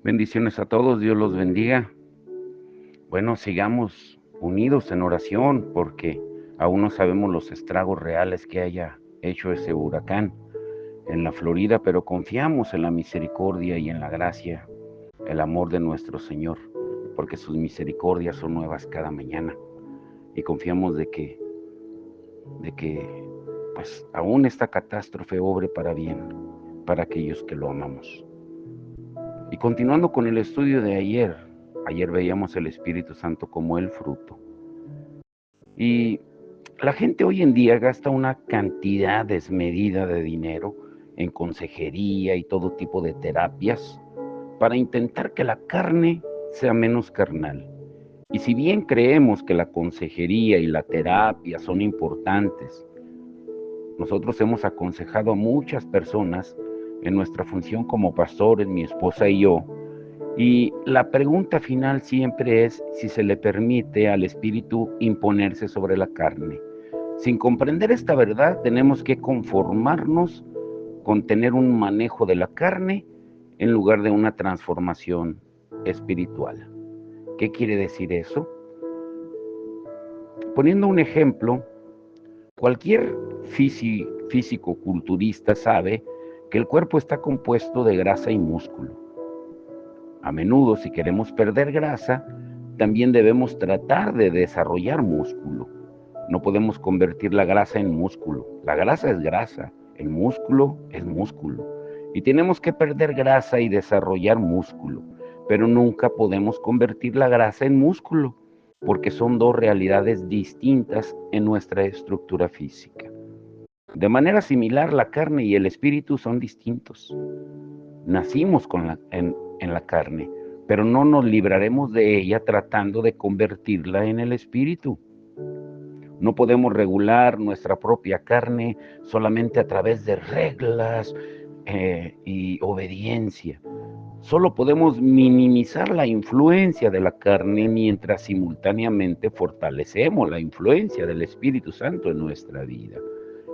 Bendiciones a todos, Dios los bendiga. Bueno, sigamos unidos en oración porque aún no sabemos los estragos reales que haya hecho ese huracán en la Florida, pero confiamos en la misericordia y en la gracia, el amor de nuestro Señor, porque sus misericordias son nuevas cada mañana. Y confiamos de que pues aún esta catástrofe obre para bien, para aquellos que lo amamos. Y continuando con el estudio de ayer veíamos el Espíritu Santo como el fruto. Y la gente hoy en día gasta una cantidad desmedida de dinero en consejería y todo tipo de terapias para intentar que la carne sea menos carnal. Y si bien creemos que la consejería y la terapia son importantes, nosotros hemos aconsejado a muchas personas en nuestra función como pastores, mi esposa y yo, y la pregunta final siempre es si se le permite al espíritu imponerse sobre la carne. Sin comprender esta verdad, tenemos que conformarnos con tener un manejo de la carne en lugar de una transformación espiritual. ¿Qué quiere decir eso? Poniendo un ejemplo, cualquier físico-culturista sabe que el cuerpo está compuesto de grasa y músculo. A menudo, si queremos perder grasa, también debemos tratar de desarrollar músculo. No podemos convertir la grasa en músculo. La grasa es grasa, el músculo es músculo. Y tenemos que perder grasa y desarrollar músculo, pero nunca podemos convertir la grasa en músculo, porque son dos realidades distintas en nuestra estructura física. De manera similar, la carne y el espíritu son distintos. Nacimos en la carne, pero no nos libraremos de ella tratando de convertirla en el espíritu. No podemos regular nuestra propia carne solamente a través de reglas y obediencia. Solo podemos minimizar la influencia de la carne mientras simultáneamente fortalecemos la influencia del Espíritu Santo en nuestra vida.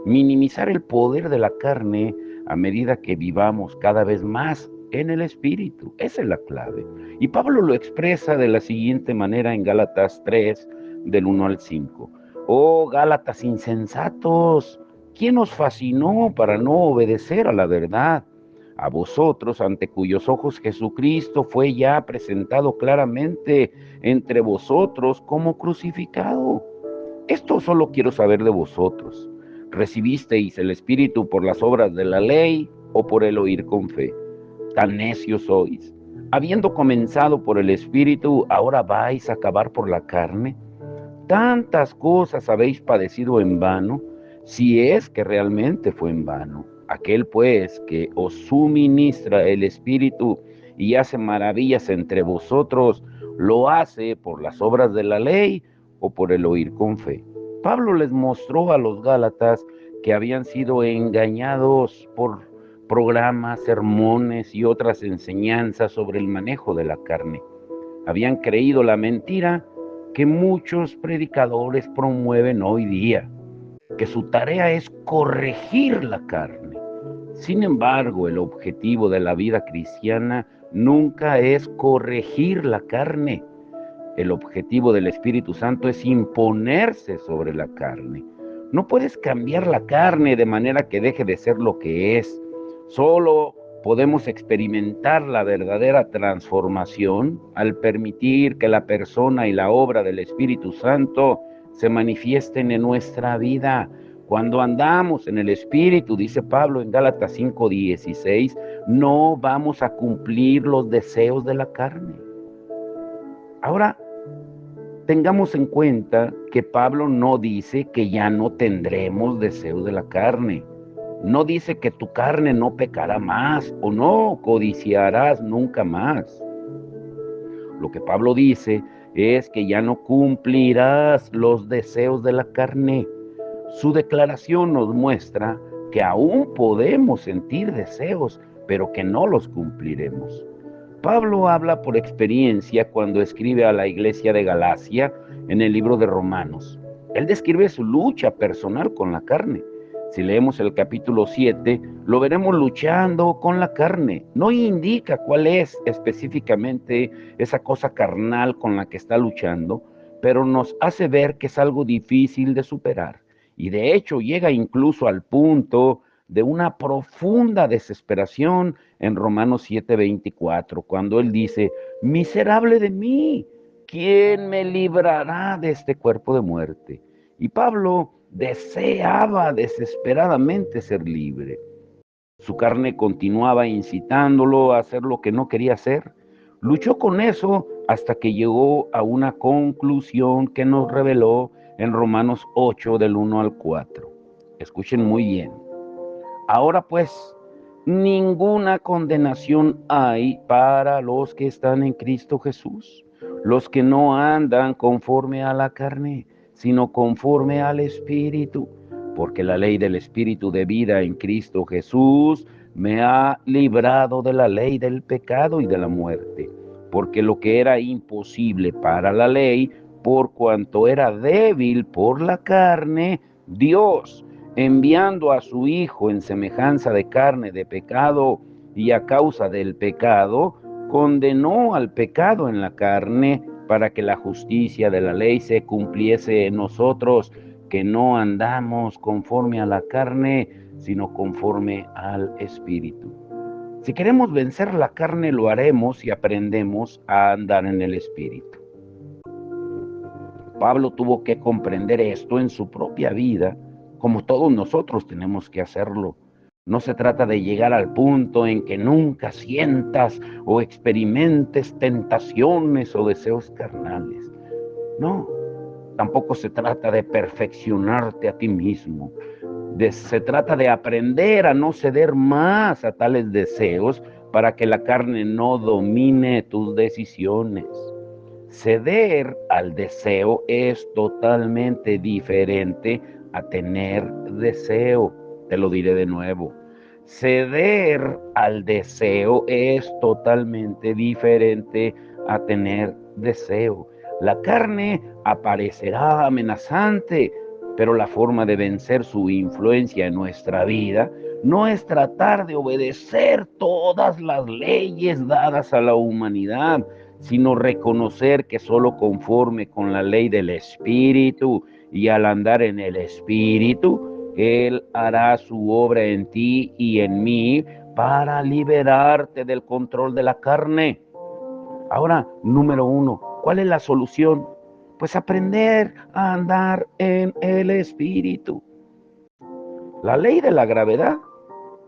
Minimizar el poder de la carne a medida que vivamos cada vez más en el Espíritu. Esa es la clave. Y Pablo lo expresa de la siguiente manera en Gálatas 3, del 1 al 5. Oh, Gálatas insensatos, ¿quién os fascinó para no obedecer a la verdad? A vosotros, ante cuyos ojos Jesucristo fue ya presentado claramente entre vosotros como crucificado. Esto solo quiero saber de vosotros. ¿Recibisteis el Espíritu por las obras de la ley o por el oír con fe? Tan necios sois. Habiendo comenzado por el Espíritu, ¿ahora vais a acabar por la carne? Tantas cosas habéis padecido en vano, si es que realmente fue en vano. Aquel pues que os suministra el Espíritu y hace maravillas entre vosotros, ¿lo hace por las obras de la ley o por el oír con fe? Pablo les mostró a los Gálatas que habían sido engañados por programas, sermones y otras enseñanzas sobre el manejo de la carne. Habían creído la mentira que muchos predicadores promueven hoy día, que su tarea es corregir la carne. Sin embargo, el objetivo de la vida cristiana nunca es corregir la carne. El objetivo del Espíritu Santo es imponerse sobre la carne. No puedes cambiar la carne de manera que deje de ser lo que es. Solo podemos experimentar la verdadera transformación al permitir que la persona y la obra del Espíritu Santo se manifiesten en nuestra vida. Cuando andamos en el Espíritu, dice Pablo en Gálatas 5:16, no vamos a cumplir los deseos de la carne. Ahora, tengamos en cuenta que Pablo no dice que ya no tendremos deseos de la carne. No dice que tu carne no pecará más o no codiciarás nunca más. Lo que Pablo dice es que ya no cumplirás los deseos de la carne. Su declaración nos muestra que aún podemos sentir deseos, pero que no los cumpliremos. Pablo habla por experiencia cuando escribe a la iglesia de Galacia en el libro de Romanos. Él describe su lucha personal con la carne. Si leemos el capítulo 7, lo veremos luchando con la carne. No indica cuál es específicamente esa cosa carnal con la que está luchando, pero nos hace ver que es algo difícil de superar. Y de hecho llega incluso al punto de una profunda desesperación en Romanos 7:24, cuando él dice: miserable de mí, ¿quién me librará de este cuerpo de muerte? Y Pablo deseaba desesperadamente ser libre. Su carne continuaba incitándolo a hacer lo que no quería hacer. Luchó con eso hasta que llegó a una conclusión que nos reveló en Romanos 8 del 1 al 4. Escuchen muy bien. Ahora pues, ninguna condenación hay para los que están en Cristo Jesús, los que no andan conforme a la carne, sino conforme al Espíritu, porque la ley del Espíritu de vida en Cristo Jesús me ha librado de la ley del pecado y de la muerte, porque lo que era imposible para la ley, por cuanto era débil por la carne, Dios, enviando a su Hijo en semejanza de carne de pecado, y a causa del pecado, condenó al pecado en la carne, para que la justicia de la ley se cumpliese en nosotros, que no andamos conforme a la carne, sino conforme al Espíritu. Si queremos vencer la carne, lo haremos si aprendemos a andar en el Espíritu. Pablo tuvo que comprender esto en su propia vida, como todos nosotros tenemos que hacerlo. No se trata de llegar al punto en que nunca sientas o experimentes tentaciones o deseos carnales. No, tampoco se trata de perfeccionarte a ti mismo. Se trata de aprender a no ceder más a tales deseos para que la carne no domine tus decisiones. Ceder al deseo es totalmente diferente a tener deseo. Te lo diré de nuevo. Ceder al deseo es totalmente diferente a tener deseo. La carne aparecerá amenazante, pero la forma de vencer su influencia en nuestra vida no es tratar de obedecer todas las leyes dadas a la humanidad, sino reconocer que solo conforme con la ley del Espíritu y al andar en el Espíritu, Él hará su obra en ti y en mí para liberarte del control de la carne. Ahora, número 1, ¿cuál es la solución? Pues aprender a andar en el Espíritu. La ley de la gravedad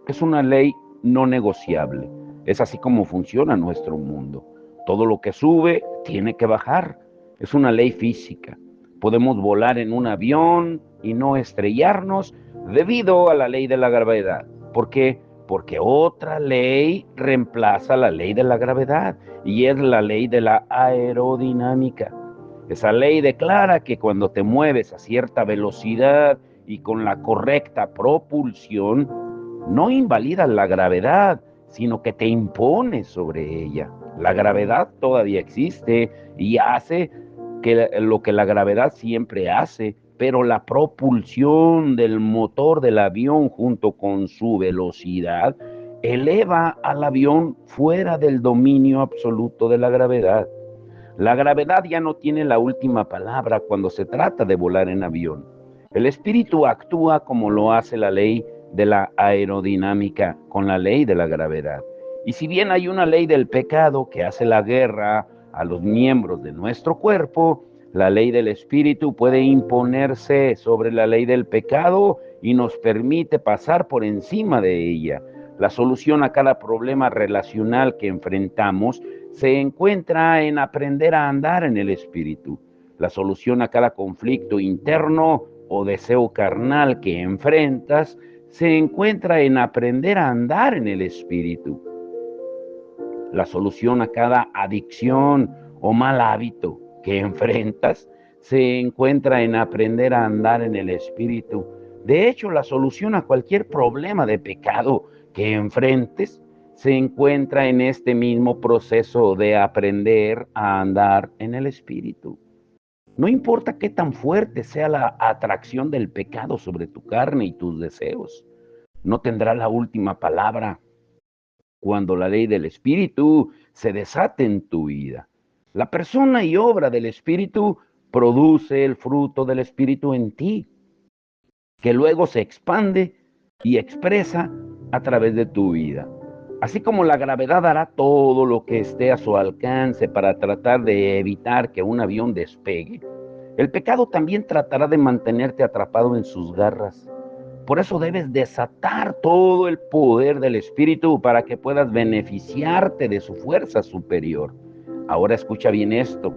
es una ley no negociable. Es así como funciona nuestro mundo. Todo lo que sube tiene que bajar. Es una ley física. Podemos volar en un avión y no estrellarnos debido a la ley de la gravedad. ¿Por qué? Porque otra ley reemplaza la ley de la gravedad, y es la ley de la aerodinámica. Esa ley declara que cuando te mueves a cierta velocidad y con la correcta propulsión, no invalidas la gravedad, sino que te impones sobre ella. La gravedad todavía existe y hace lo que la gravedad siempre hace, pero la propulsión del motor del avión junto con su velocidad eleva al avión fuera del dominio absoluto de la gravedad. La gravedad ya no tiene la última palabra cuando se trata de volar en avión. El espíritu actúa como lo hace la ley de la aerodinámica con la ley de la gravedad. Y si bien hay una ley del pecado que hace la guerra a los miembros de nuestro cuerpo, la ley del espíritu puede imponerse sobre la ley del pecado y nos permite pasar por encima de ella. La solución a cada problema relacional que enfrentamos se encuentra en aprender a andar en el Espíritu. La solución a cada conflicto interno o deseo carnal que enfrentas se encuentra en aprender a andar en el Espíritu. La solución a cada adicción o mal hábito que enfrentas se encuentra en aprender a andar en el Espíritu. De hecho, la solución a cualquier problema de pecado que enfrentes se encuentra en este mismo proceso de aprender a andar en el Espíritu. No importa qué tan fuerte sea la atracción del pecado sobre tu carne y tus deseos, no tendrá la última palabra cuando la ley del Espíritu se desate en tu vida. La persona y obra del Espíritu produce el fruto del Espíritu en ti, que luego se expande y expresa a través de tu vida. Así como la gravedad hará todo lo que esté a su alcance para tratar de evitar que un avión despegue, el pecado también tratará de mantenerte atrapado en sus garras. Por eso debes desatar todo el poder del Espíritu para que puedas beneficiarte de su fuerza superior. Ahora escucha bien esto.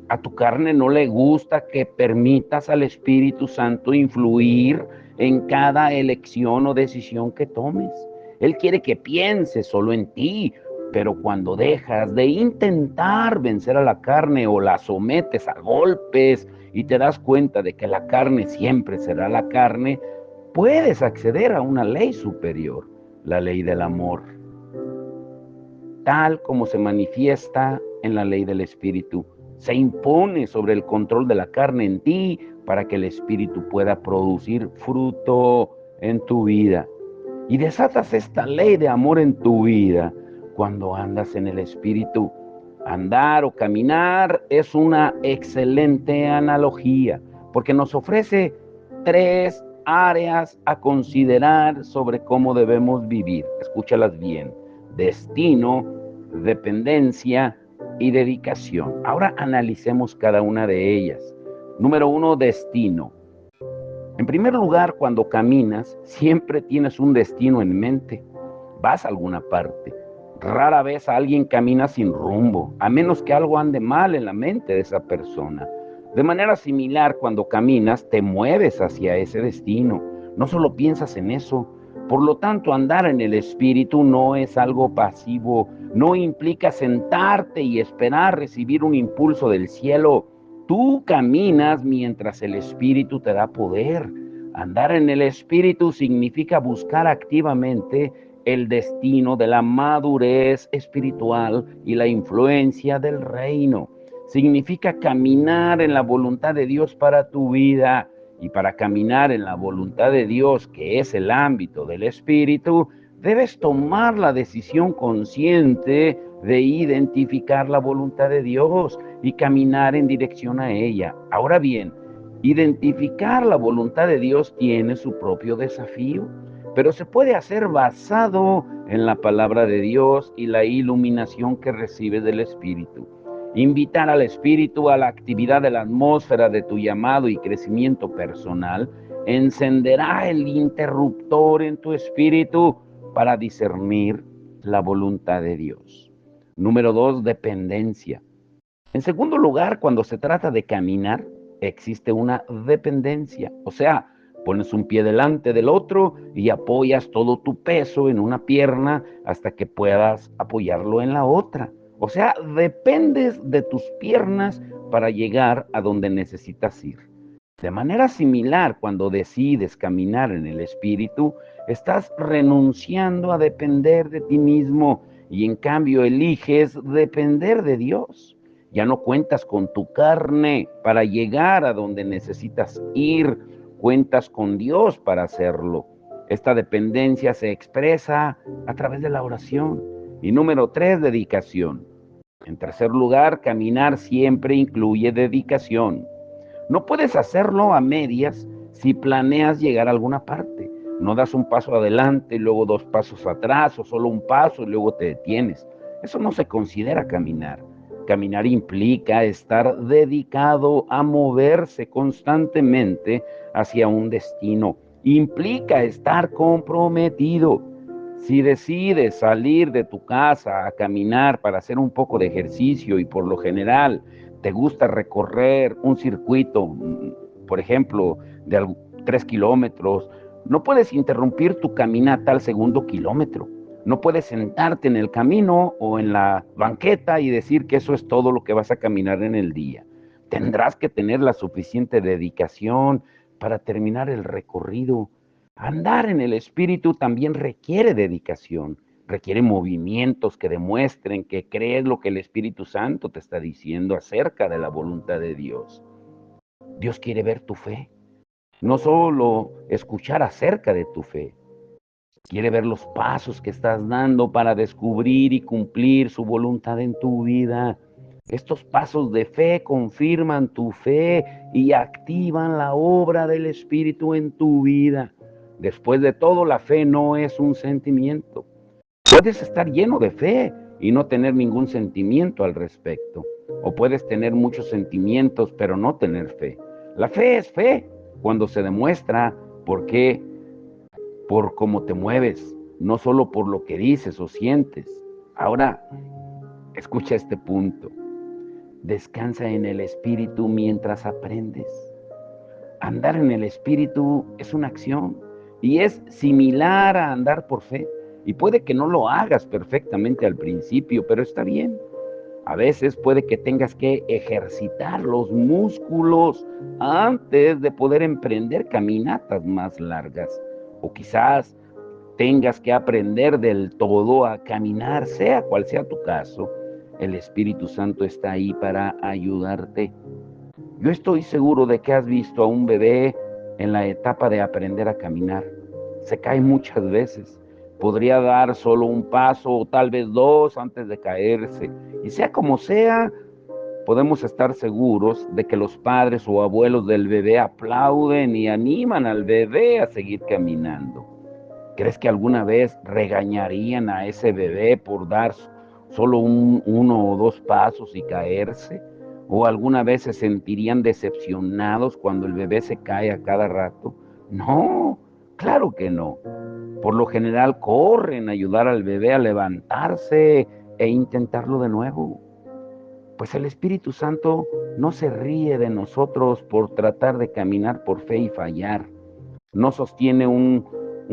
A tu carne no le gusta que permitas al Espíritu Santo influir en cada elección o decisión que tomes. Él quiere que pienses solo en ti, pero cuando dejas de intentar vencer a la carne o la sometes a golpes y te das cuenta de que la carne siempre será la carne, puedes acceder a una ley superior, la ley del amor, tal como se manifiesta en la ley del Espíritu. Se impone sobre el control de la carne en ti para que el Espíritu pueda producir fruto en tu vida. Y desatas esta ley de amor en tu vida cuando andas en el Espíritu. Andar o caminar es una excelente analogía porque nos ofrece tres áreas a considerar sobre cómo debemos vivir. Escúchalas bien: destino, dependencia y dedicación. Ahora analicemos cada una de ellas. Número 1, destino. En primer lugar, cuando caminas, siempre tienes un destino en mente. Vas a alguna parte. Rara vez alguien camina sin rumbo, a menos que algo ande mal en la mente de esa persona. De manera similar, cuando caminas, te mueves hacia ese destino. No solo piensas en eso. Por lo tanto, andar en el Espíritu no es algo pasivo. No implica sentarte y esperar recibir un impulso del cielo. Tú caminas mientras el Espíritu te da poder. Andar en el Espíritu significa buscar activamente el destino de la madurez espiritual y la influencia del reino. Significa caminar en la voluntad de Dios para tu vida. Y para caminar en la voluntad de Dios, que es el ámbito del Espíritu, debes tomar la decisión consciente de identificar la voluntad de Dios y caminar en dirección a ella. Ahora bien, identificar la voluntad de Dios tiene su propio desafío, pero se puede hacer basado en la palabra de Dios y la iluminación que recibes del Espíritu. Invitar al Espíritu a la actividad de la atmósfera de tu llamado y crecimiento personal encenderá el interruptor en tu espíritu para discernir la voluntad de Dios. Número 2, dependencia. En segundo lugar, cuando se trata de caminar, existe una dependencia. O sea, pones un pie delante del otro y apoyas todo tu peso en una pierna hasta que puedas apoyarlo en la otra. O sea, dependes de tus piernas para llegar a donde necesitas ir. De manera similar, cuando decides caminar en el Espíritu, estás renunciando a depender de ti mismo y en cambio eliges depender de Dios. Ya no cuentas con tu carne para llegar a donde necesitas ir, cuentas con Dios para hacerlo. Esta dependencia se expresa a través de la oración. Y número 3, dedicación. En tercer lugar, caminar siempre incluye dedicación. No puedes hacerlo a medias si planeas llegar a alguna parte. No das un paso adelante y luego dos pasos atrás, o solo un paso y luego te detienes. Eso no se considera caminar. Caminar implica estar dedicado a moverse constantemente hacia un destino. Implica estar comprometido. Si decides salir de tu casa a caminar para hacer un poco de ejercicio y por lo general te gusta recorrer un circuito, por ejemplo, de 3 kilómetros, no puedes interrumpir tu caminata al segundo kilómetro. No puedes sentarte en el camino o en la banqueta y decir que eso es todo lo que vas a caminar en el día. Tendrás que tener la suficiente dedicación para terminar el recorrido. Andar en el Espíritu también requiere dedicación, requiere movimientos que demuestren que crees lo que el Espíritu Santo te está diciendo acerca de la voluntad de Dios. Dios quiere ver tu fe, no solo escuchar acerca de tu fe. Quiere ver los pasos que estás dando para descubrir y cumplir su voluntad en tu vida. Estos pasos de fe confirman tu fe y activan la obra del Espíritu en tu vida. Después de todo, la fe no es un sentimiento. Puedes estar lleno de fe y no tener ningún sentimiento al respecto. O puedes tener muchos sentimientos pero no tener fe. La fe es fe cuando se demuestra por qué, por cómo te mueves, no solo por lo que dices o sientes. Ahora, escucha este punto. Descansa en el Espíritu mientras aprendes. Andar en el Espíritu es una acción y es similar a andar por fe. Y puede que no lo hagas perfectamente al principio, pero está bien. A veces puede que tengas que ejercitar los músculos antes de poder emprender caminatas más largas. O quizás tengas que aprender del todo a caminar, sea cual sea tu caso. El Espíritu Santo está ahí para ayudarte. Yo estoy seguro de que has visto a un bebé en la etapa de aprender a caminar. Se cae muchas veces. Podría dar solo un paso o tal vez dos antes de caerse. Y sea como sea, podemos estar seguros de que los padres o abuelos del bebé aplauden y animan al bebé a seguir caminando. ¿Crees que alguna vez regañarían a ese bebé por dar solo uno o dos pasos y caerse? ¿O alguna vez se sentirían decepcionados cuando el bebé se cae a cada rato? No, claro que no. Por lo general corren a ayudar al bebé a levantarse e intentarlo de nuevo. Pues el Espíritu Santo no se ríe de nosotros por tratar de caminar por fe y fallar. No sostiene un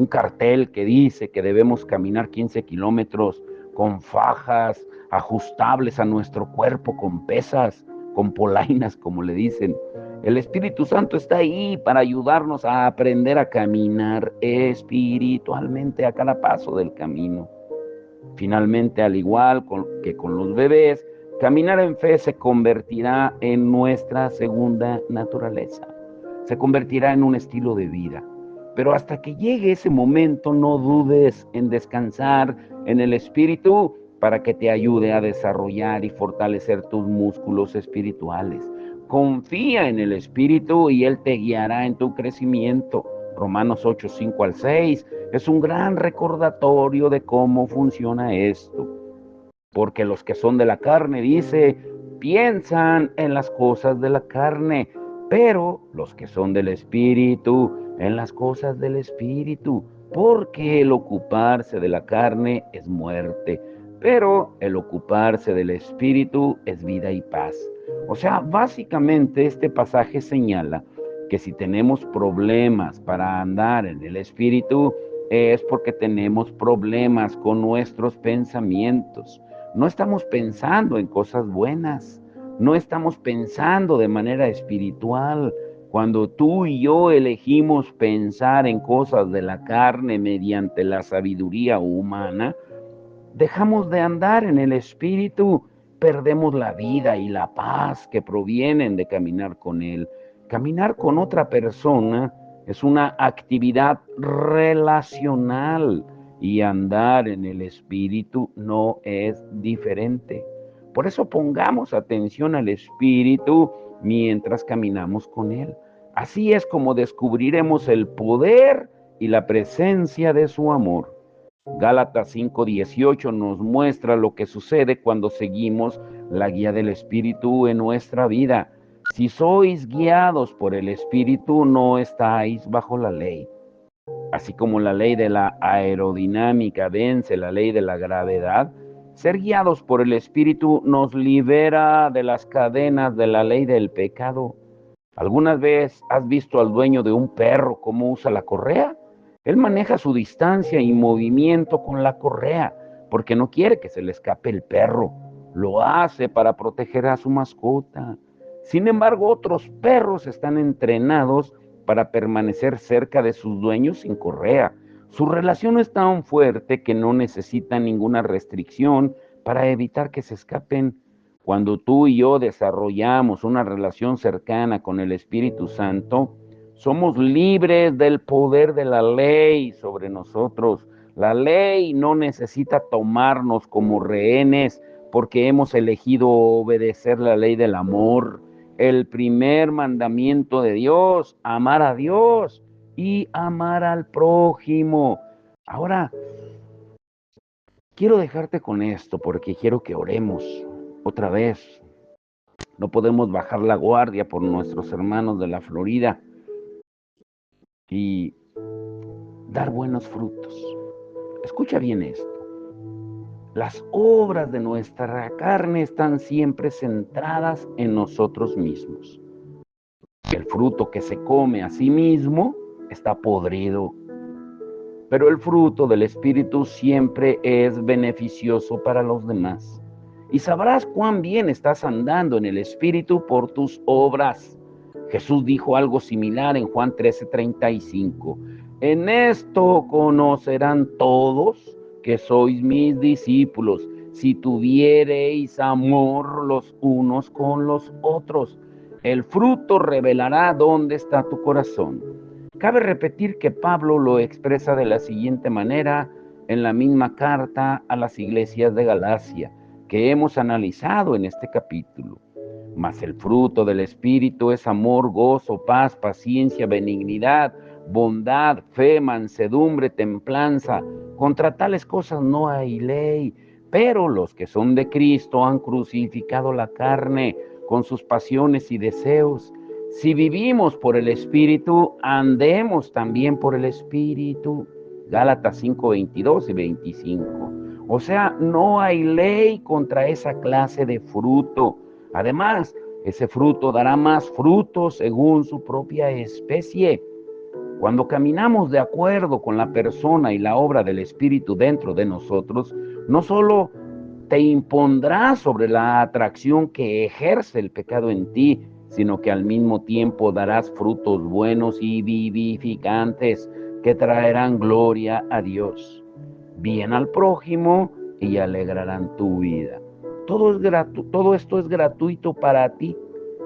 cartel que dice que debemos caminar 15 kilómetros con fajas ajustables a nuestro cuerpo, con pesas, con polainas, como le dicen. El Espíritu Santo está ahí para ayudarnos a aprender a caminar espiritualmente a cada paso del camino. Finalmente, al igual que con los bebés, caminar en fe se convertirá en nuestra segunda naturaleza. Se convertirá en un estilo de vida. Pero hasta que llegue ese momento, no dudes en descansar en el Espíritu para que te ayude a desarrollar y fortalecer tus músculos espirituales. Confía en el Espíritu y Él te guiará en tu crecimiento. Romanos 8, 5 al 6 es un gran recordatorio de cómo funciona esto. Porque los que son de la carne, dice, piensan en las cosas de la carne, pero los que son del Espíritu, en las cosas del Espíritu. Porque el ocuparse de la carne es muerte, pero el ocuparse del Espíritu es vida y paz. O sea, básicamente este pasaje señala que si tenemos problemas para andar en el Espíritu, es porque tenemos problemas con nuestros pensamientos. No estamos pensando en cosas buenas, no estamos pensando de manera espiritual. Cuando tú y yo elegimos pensar en cosas de la carne mediante la sabiduría humana, dejamos de andar en el Espíritu, perdemos la vida y la paz que provienen de caminar con Él. Caminar con otra persona es una actividad relacional y andar en el Espíritu no es diferente. Por eso pongamos atención al Espíritu mientras caminamos con Él. Así es como descubriremos el poder y la presencia de su amor. Gálatas 5:18 nos muestra lo que sucede cuando seguimos la guía del Espíritu en nuestra vida. Si sois guiados por el Espíritu, no estáis bajo la ley. Así como la ley de la aerodinámica vence la ley de la gravedad, ser guiados por el Espíritu nos libera de las cadenas de la ley del pecado. ¿Algunas veces has visto al dueño de un perro cómo usa la correa? Él maneja su distancia y movimiento con la correa porque no quiere que se le escape el perro. Lo hace para proteger a su mascota. Sin embargo, otros perros están entrenados para permanecer cerca de sus dueños sin correa. Su relación es tan fuerte que no necesita ninguna restricción para evitar que se escapen. Cuando tú y yo desarrollamos una relación cercana con el Espíritu Santo, somos libres del poder de la ley sobre nosotros. La ley no necesita tomarnos como rehenes porque hemos elegido obedecer la ley del amor. El primer mandamiento de Dios, amar a Dios y amar al prójimo. Ahora, quiero dejarte con esto porque quiero que oremos otra vez. No podemos bajar la guardia por nuestros hermanos de la Florida y dar buenos frutos. Escucha bien esto. Las obras de nuestra carne están siempre centradas en nosotros mismos. El fruto que se come a sí mismo está podrido, pero el fruto del Espíritu siempre es beneficioso para los demás. Y sabrás cuán bien estás andando en el Espíritu por tus obras. Jesús dijo algo similar en Juan 13:35. En esto conocerán todos que sois mis discípulos, si tuviereis amor los unos con los otros. El fruto revelará dónde está tu corazón. Cabe repetir que Pablo lo expresa de la siguiente manera en la misma carta a las iglesias de Galacia, que hemos analizado en este capítulo. Mas el fruto del Espíritu es amor, gozo, paz, paciencia, benignidad, bondad, fe, mansedumbre, templanza. Contra tales cosas no hay ley. Pero los que son de Cristo han crucificado la carne con sus pasiones y deseos. Si vivimos por el Espíritu, andemos también por el Espíritu. Gálatas 5:22 y 25. O sea, no hay ley contra esa clase de fruto. Además, ese fruto dará más frutos según su propia especie. Cuando caminamos de acuerdo con la persona y la obra del Espíritu dentro de nosotros, no solo te impondrá sobre la atracción que ejerce el pecado en ti, sino que al mismo tiempo darás frutos buenos y vivificantes que traerán gloria a Dios, bien al prójimo y alegrarán tu vida. Todo esto es gratuito para ti,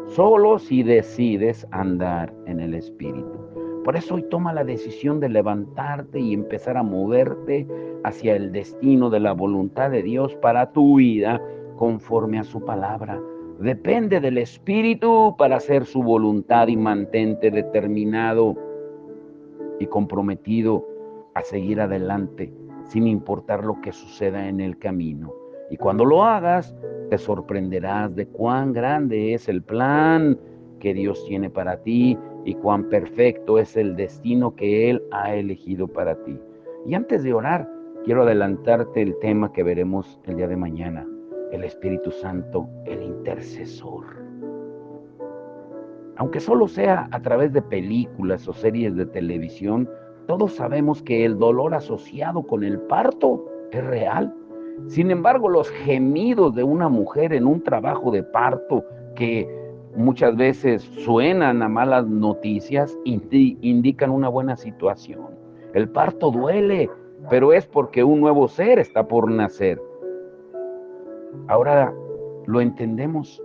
solo si decides andar en el Espíritu. Por eso hoy toma la decisión de levantarte y empezar a moverte hacia el destino de la voluntad de Dios para tu vida conforme a su palabra. Depende del Espíritu para hacer su voluntad y mantente determinado y comprometido a seguir adelante sin importar lo que suceda en el camino. Y cuando lo hagas, te sorprenderás de cuán grande es el plan que Dios tiene para ti y cuán perfecto es el destino que Él ha elegido para ti. Y antes de orar, quiero adelantarte el tema que veremos el día de mañana: el Espíritu Santo, el intercesor. Aunque solo sea a través de películas o series de televisión, todos sabemos que el dolor asociado con el parto es real. Sin embargo, los gemidos de una mujer en un trabajo de parto, que muchas veces suenan a malas noticias, indican una buena situación. El parto duele, pero es porque un nuevo ser está por nacer. Ahora lo entendemos.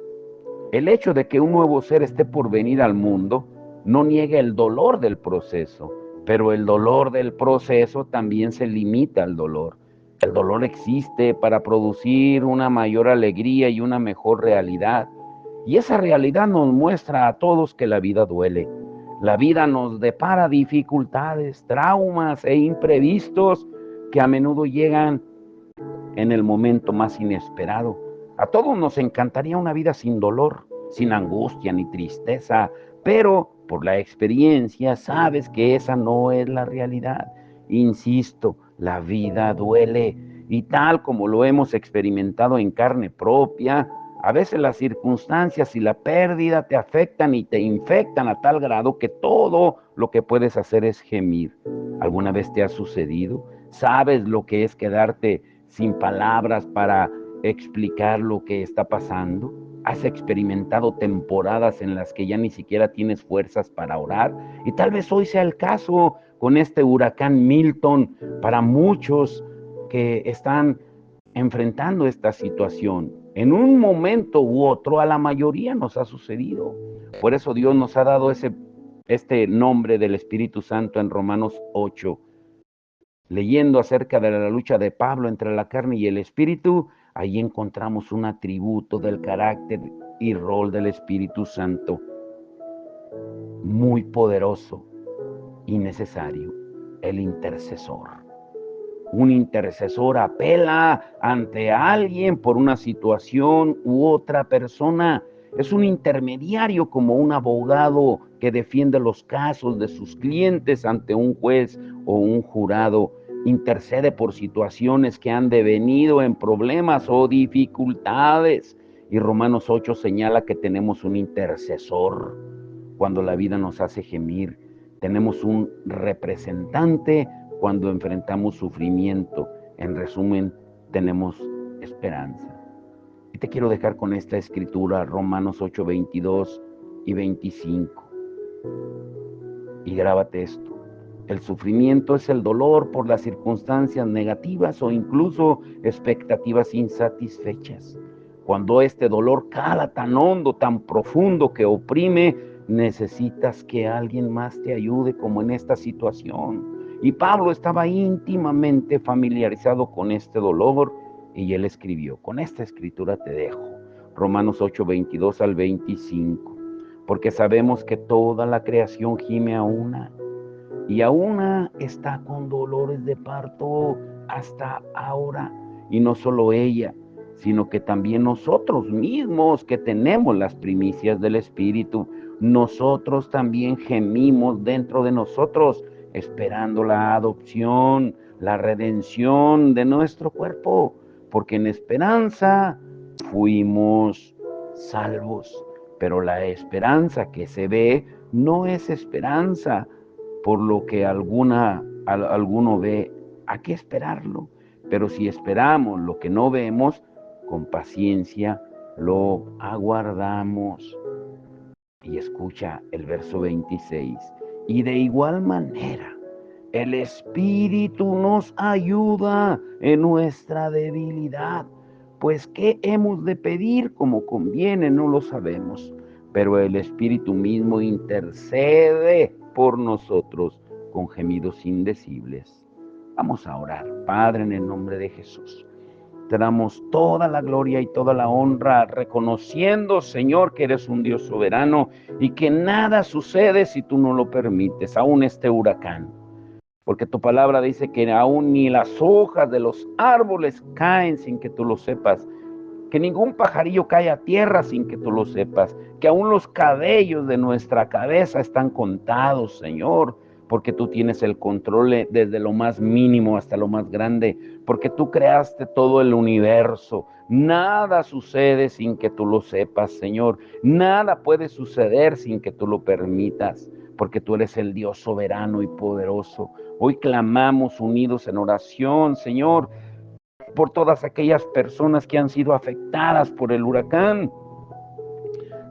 El hecho de que un nuevo ser esté por venir al mundo no niega el dolor del proceso, pero el dolor del proceso también se limita al dolor. El dolor existe para producir una mayor alegría y una mejor realidad. Y esa realidad nos muestra a todos que la vida duele. La vida nos depara dificultades, traumas e imprevistos que a menudo llegan en el momento más inesperado. A todos nos encantaría una vida sin dolor, sin angustia ni tristeza, pero por la experiencia sabes que esa no es la realidad. Insisto, la vida duele, y tal como lo hemos experimentado en carne propia, a veces las circunstancias y la pérdida te afectan y te infectan a tal grado que todo lo que puedes hacer es gemir. ¿Alguna vez te ha sucedido? ¿Sabes lo que es quedarte sin palabras para explicar lo que está pasando? ¿Has experimentado temporadas en las que ya ni siquiera tienes fuerzas para orar? Y tal vez hoy sea el caso con este huracán Milton para muchos que están enfrentando esta situación. En un momento u otro, a la mayoría nos ha sucedido. Por eso Dios nos ha dado este nombre del Espíritu Santo en Romanos 8. Leyendo acerca de la lucha de Pablo entre la carne y el Espíritu, ahí encontramos un atributo del carácter y rol del Espíritu Santo muy poderoso y necesario: el intercesor. Un intercesor apela ante alguien por una situación u otra persona. Es un intermediario, como un abogado que defiende los casos de sus clientes ante un juez o un jurado. Intercede por situaciones que han devenido en problemas o dificultades. Y Romanos 8 señala que tenemos un intercesor cuando la vida nos hace gemir. Tenemos un representante cuando enfrentamos sufrimiento. En resumen, tenemos esperanza. Y te quiero dejar con esta escritura, Romanos 8, 22 y 25. Y grábate esto: el sufrimiento es el dolor por las circunstancias negativas o incluso expectativas insatisfechas. Cuando este dolor cala tan hondo, tan profundo, que oprime, necesitas que alguien más te ayude, como en esta situación. Y Pablo estaba íntimamente familiarizado con este dolor, y él escribió. Con esta escritura te dejo, Romanos 8, 22 al 25. Porque sabemos que toda la creación gime a una, y a una está con dolores de parto hasta ahora. Y no solo ella, sino que también nosotros mismos, que tenemos las primicias del Espíritu, nosotros también gemimos dentro de nosotros, esperando la adopción, la redención de nuestro cuerpo, porque en esperanza fuimos salvos. Pero la esperanza que se ve no es esperanza por lo que alguno ve. ¿A qué esperarlo? Pero si esperamos lo que no vemos, con paciencia lo aguardamos. Y escucha el verso 26. Y de igual manera, el Espíritu nos ayuda en nuestra debilidad, pues qué hemos de pedir como conviene no lo sabemos, pero el Espíritu mismo intercede por nosotros con gemidos indecibles. Vamos a orar. Padre, en el nombre de Jesús, te damos toda la gloria y toda la honra, reconociendo, Señor, que eres un Dios soberano y que nada sucede si tú no lo permites, aún este huracán. Porque tu palabra dice que aún ni las hojas de los árboles caen sin que tú lo sepas, que ningún pajarillo cae a tierra sin que tú lo sepas, que aún los cabellos de nuestra cabeza están contados, Señor, porque tú tienes el control desde lo más mínimo hasta lo más grande, porque tú creaste todo el universo. Nada sucede sin que tú lo sepas, Señor. Nada puede suceder sin que tú lo permitas, porque tú eres el Dios soberano y poderoso. Hoy clamamos unidos en oración, Señor, por todas aquellas personas que han sido afectadas por el huracán.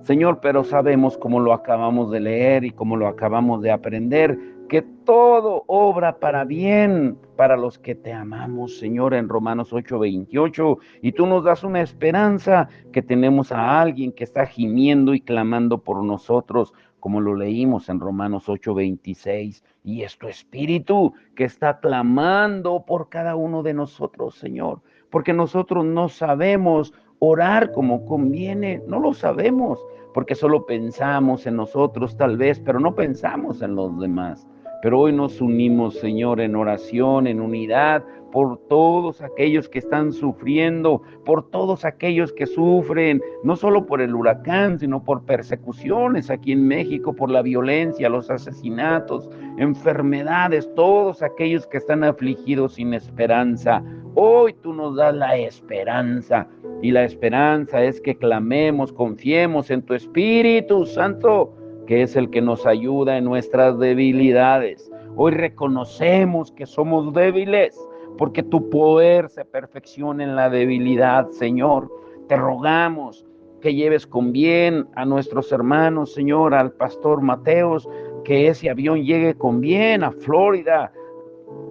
Señor, pero sabemos, como lo acabamos de leer y como lo acabamos de aprender, que todo obra para bien para los que te amamos, Señor, en Romanos 8:28. Y tú nos das una esperanza, que tenemos a alguien que está gimiendo y clamando por nosotros, como lo leímos en Romanos 8:26. Y es tu Espíritu que está clamando por cada uno de nosotros, Señor, porque nosotros no sabemos orar como conviene, no lo sabemos, porque solo pensamos en nosotros tal vez, pero no pensamos en los demás. Pero hoy nos unimos, Señor, en oración, en unidad, por todos aquellos que están sufriendo, por todos aquellos que sufren, no solo por el huracán, sino por persecuciones aquí en México, por la violencia, los asesinatos, enfermedades, todos aquellos que están afligidos sin esperanza. Hoy tú nos das la esperanza, y la esperanza es que clamemos, confiemos en tu Espíritu Santo, que es el que nos ayuda en nuestras debilidades. Hoy reconocemos que somos débiles, porque tu poder se perfecciona en la debilidad, Señor. Te rogamos que lleves con bien a nuestros hermanos, Señor, al pastor Mateos, que ese avión llegue con bien a Florida,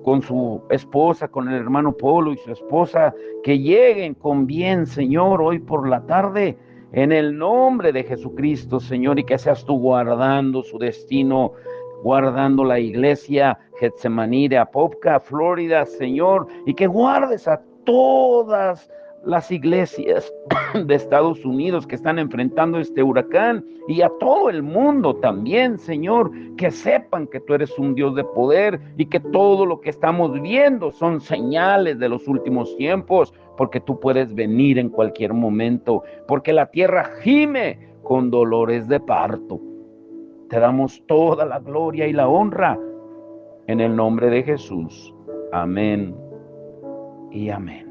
con su esposa, con el hermano Polo y su esposa, que lleguen con bien, Señor, hoy por la tarde, en el nombre de Jesucristo, Señor, y que seas tú guardando su destino, guardando la iglesia Getsemaní de Apopka, Florida, Señor, y que guardes a todas las iglesias de Estados Unidos que están enfrentando este huracán y a todo el mundo también, Señor, que sepan que tú eres un Dios de poder y que todo lo que estamos viendo son señales de los últimos tiempos, porque tú puedes venir en cualquier momento, porque la tierra gime con dolores de parto. Te damos toda la gloria y la honra en el nombre de Jesús. Amén y amén.